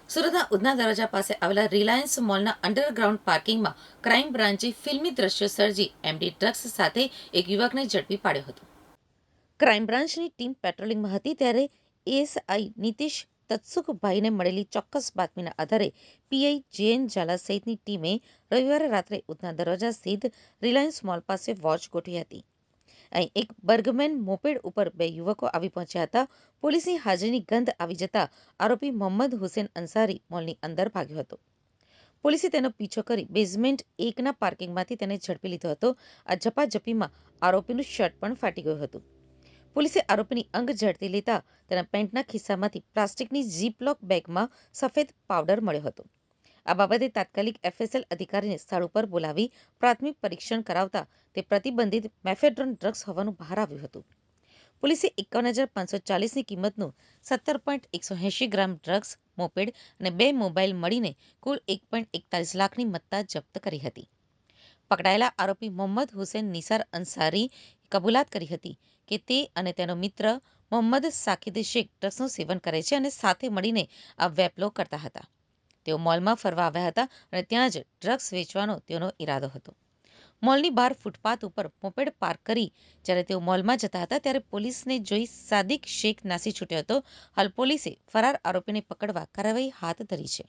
સુરતના ઉધના દરવાજા પાસે આવેલા રિલાયન્સ મોલના અંડરગ્રાઉન્ડ પાર્કિંગમાં ક્રાઇમ બ્રાન્ચે ફિલ્મી દ્રશ્યો સર્જી એમડી ડ્રગ્સ સાથે એક યુવકને ઝડપી પાડ્યો હતો. ક્રાઇમ બ્રાન્ચની ટીમ પેટ્રોલિંગમાં હતી ત્યારે એએસઆઈ નીતિશ તત્સુખભાઈને મળેલી ચોક્કસ બાતમીના આધારે પીઆઈ જેએન ઝાલા સહિતની ટીમે રવિવારે રાત્રે ઉધના દરવાજા સ્થિત રિલાયન્સ મોલ પાસે વોચ ગોઠવી હતી. અહીં એક બર્ગમેન મોપેડ ઉપર બે યુવકો આવી પહોંચ્યા હતા. પોલીસની હાજરીની ગંધ આવી જતા આરોપી મોહમ્મદ હુસેન અંસારી મોલની અંદર ભાગ્યો હતો. પોલીસે તેનો પીછો કરી બેઝમેન્ટ 1ના પાર્કિંગમાંથી તેને ઝડપી લીધો હતો. આ ઝપાઝપીમાં આરોપીનું શર્ટ પણ ફાટી ગયું હતું. પોલીસે આરોપીની અંગ ઝડપી લેતા તેના પેન્ટના ખિસ્સામાંથી પ્લાસ્ટિકની ઝીપલોક બેગમાં સફેદ પાવડર મળ્યો હતો. આ બાબતે તાત્કાલિક એફએસએલ અધિકારીને સ્થળ ઉપર બોલાવી પ્રાથમિક પરીક્ષણ કરાવતા તે પ્રતિબંધિત મેફેડ્રોન ડ્રગ્સ હોવાનું બહાર આવ્યું હતું. પોલીસે 51,540ની કિંમતનું 17.180 ગ્રામ ડ્રગ્સ, મોપેડ અને 2 મોબાઈલ મળીને કુલ 1.41 લાખની મત્તા જપ્ત કરી હતી. પકડાયેલા આરોપી મોહમ્મદ હુસેન નિસાર અંસારી કબૂલાત કરી હતી કે તે અને તેનો મિત્ર મોહમ્મદ સાકિદ શેખ ડ્રગ્સનું સેવન કરે છે અને સાથે મળીને આ વેપલો કરતા હતા. તેઓ મોલમાં ફરવા આવ્યા હતા અને ત્યાં જ ડ્રગ્સ વેચવાનો તેઓનો ઈરાદો હતો. મોલની બહાર ફૂટપાથ ઉપર મોપેડ પાર્ક કરી જ્યારે તેઓ મોલમાં જતા હતા ત્યારે પોલીસને જોઈ સાદિક શેખ નાસી છૂટ્યો હતો. હાલ પોલીસે ફરાર આરોપીને પકડવા કાર્યવાહી હાથ ધરી છે.